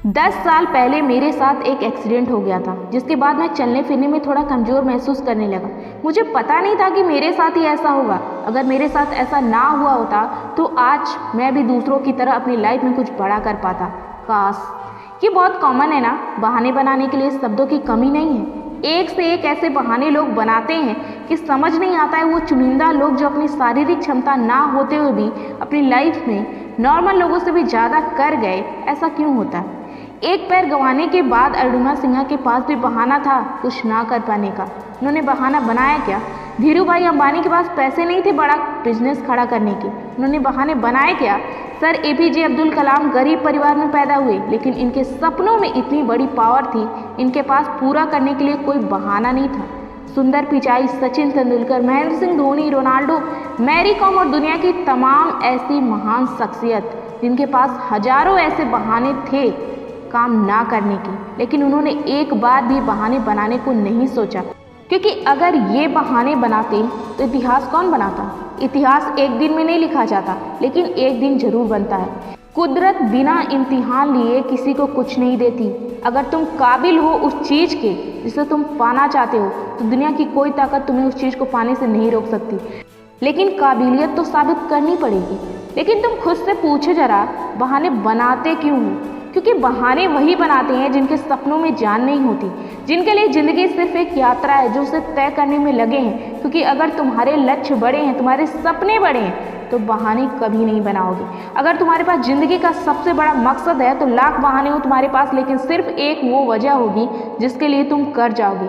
10 साल पहले मेरे साथ एक एक्सीडेंट हो गया था, जिसके बाद मैं चलने फिरने में थोड़ा कमज़ोर महसूस करने लगा। मुझे पता नहीं था कि मेरे साथ ही ऐसा होगा। अगर मेरे साथ ऐसा ना हुआ होता तो आज मैं भी दूसरों की तरह अपनी लाइफ में कुछ बड़ा कर पाता। काश। ये बहुत कॉमन है ना, बहाने बनाने के लिए शब्दों की कमी नहीं है। एक से एक ऐसे बहाने लोग बनाते हैं कि समझ नहीं आता है वो चुनिंदा लोग जो अपनी शारीरिक क्षमता ना होते हुए भी अपनी लाइफ में नॉर्मल लोगों से भी ज़्यादा कर गए, ऐसा क्यों होता है। एक पैर गंवाने के बाद अरुणिमा सिन्हा के पास भी बहाना था कुछ ना कर पाने का। उन्होंने बहाना बनाया क्या? धीरू भाई अंबानी के पास पैसे नहीं थे बड़ा बिजनेस खड़ा करने के। उन्होंने बहाने बनाए क्या? सर एपीजे अब्दुल कलाम गरीब परिवार में पैदा हुए, लेकिन इनके सपनों में इतनी बड़ी पावर थी, इनके पास पूरा करने के लिए कोई बहाना नहीं था। सुंदर पिचाई, सचिन तेंदुलकर, महेंद्र सिंह धोनी, रोनाल्डो, मैरी कॉम और दुनिया की तमाम ऐसी महान शख्सियत जिनके पास हजारों ऐसे बहाने थे काम ना करने की, लेकिन उन्होंने एक बार भी बहाने बनाने को नहीं सोचा। क्योंकि अगर ये बहाने बनाते तो इतिहास कौन बनाता? इतिहास एक दिन में नहीं लिखा जाता, लेकिन एक दिन जरूर बनता है। कुदरत बिना इम्तिहान लिए किसी को कुछ नहीं देती। अगर तुम काबिल हो उस चीज़ के जिसे तुम पाना चाहते हो तो दुनिया की कोई ताकत तुम्हें उस चीज़ को पाने से नहीं रोक सकती, लेकिन काबिलियत तो साबित करनी पड़ेगी। लेकिन तुम खुद से पूछो जरा, बहाने बनाते क्यों हो? क्योंकि बहाने वही बनाते हैं जिनके सपनों में जान नहीं होती, जिनके लिए ज़िंदगी सिर्फ एक यात्रा है जो उसे तय करने में लगे हैं। क्योंकि अगर तुम्हारे लक्ष्य बड़े हैं, तुम्हारे सपने बड़े हैं, तो बहाने कभी नहीं बनाओगे। अगर तुम्हारे पास ज़िंदगी का सबसे बड़ा मकसद है तो लाख बहाने हो तुम्हारे पास, लेकिन सिर्फ एक वो वजह होगी जिसके लिए तुम कर जाओगे।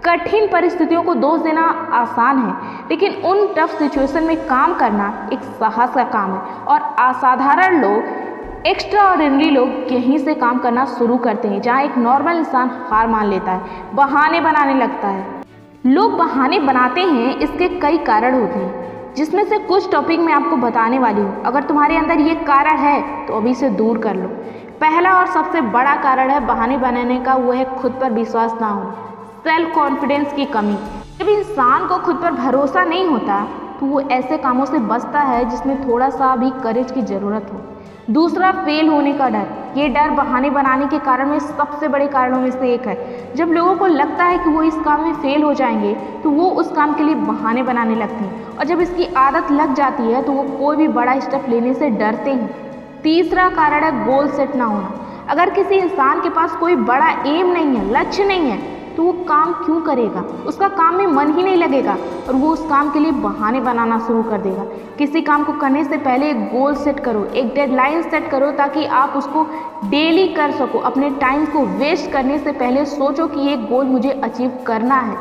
कठिन परिस्थितियों को दोष देना आसान है, लेकिन उन टफ सिचुएशन में काम करना एक साहस का काम है। और असाधारण लोग, एक्स्ट्रा ऑर्डिनरी लोग यहीं से काम करना शुरू करते हैं जहाँ एक नॉर्मल इंसान हार मान लेता है, बहाने बनाने लगता है। लोग बहाने बनाते हैं, इसके कई कारण होते हैं, जिसमें से कुछ टॉपिक मैं आपको बताने वाली हूँ। अगर तुम्हारे अंदर ये कारण है तो अभी से दूर कर लो। पहला और सबसे बड़ा कारण है बहाने बनाने का, वो है खुद पर विश्वास ना होना, सेल्फ कॉन्फिडेंस की कमी। जब इंसान को खुद पर भरोसा नहीं होता तो वो ऐसे कामों से बचता है जिसमें थोड़ा सा भी करेज की ज़रूरत हो। दूसरा, फेल होने का डर। ये डर बहाने बनाने के कारण में सबसे बड़े कारणों में से एक है। जब लोगों को लगता है कि वो इस काम में फेल हो जाएंगे तो वो उस काम के लिए बहाने बनाने लगते हैं, और जब इसकी आदत लग जाती है तो वो कोई भी बड़ा स्टेप लेने से डरते हैं। तीसरा कारण है गोल सेट ना होना। अगर किसी इंसान के पास कोई बड़ा एम नहीं है, लक्ष्य नहीं है, तो वो काम क्यों करेगा? उसका काम में मन ही नहीं लगेगा और वो उस काम के लिए बहाने बनाना शुरू कर देगा। किसी काम को करने से पहले एक गोल सेट करो, एक डेडलाइन सेट करो, ताकि आप उसको डेली कर सको। अपने टाइम को वेस्ट करने से पहले सोचो कि ये गोल मुझे अचीव करना है।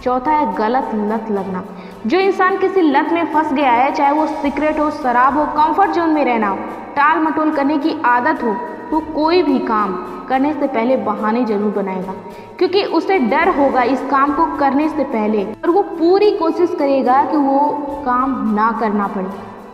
चौथा है गलत लत लगना। जो इंसान किसी लत में फंस गया है, चाहे वो सिगरेट हो, शराब हो, कंफर्ट जोन में रहना हो, टाल मटोल करने की आदत हो, वो कोई भी काम करने से पहले बहाने जरूर बनाएगा, क्योंकि उसे डर होगा इस काम को करने से पहले, और वो पूरी कोशिश करेगा कि वो काम ना करना पड़े।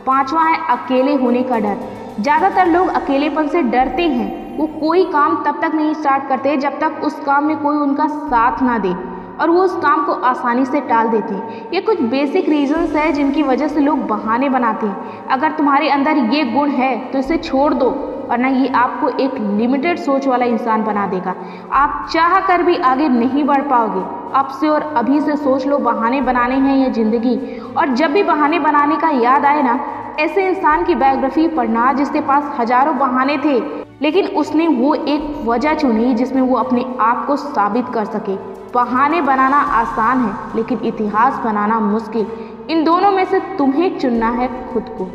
पांचवा है अकेले होने का डर। ज़्यादातर लोग अकेलेपन से डरते हैं। वो कोई काम तब तक नहीं स्टार्ट करते जब तक उस काम में कोई उनका साथ ना दे, और वो उस काम को आसानी से टाल देते हैं। ये कुछ बेसिक रीजंस है जिनकी वजह से लोग बहाने बनाते हैं। अगर तुम्हारे अंदर ये गुण है तो इसे छोड़ दो, वरना ये आपको एक लिमिटेड सोच वाला इंसान बना देगा। आप चाह कर भी आगे नहीं बढ़ पाओगे। अब से और अभी से सोच लो, बहाने बनाने हैं ये ज़िंदगी। और जब भी बहाने बनाने का याद आए ना, ऐसे इंसान की बायोग्राफी पढ़ना जिसके पास हजारों बहाने थे, लेकिन उसने वो एक वजह चुनी जिसमें वो अपने आप को साबित कर सके। बहाने बनाना आसान है, लेकिन इतिहास बनाना मुश्किल। इन दोनों में से तुम्हें चुनना है खुद को।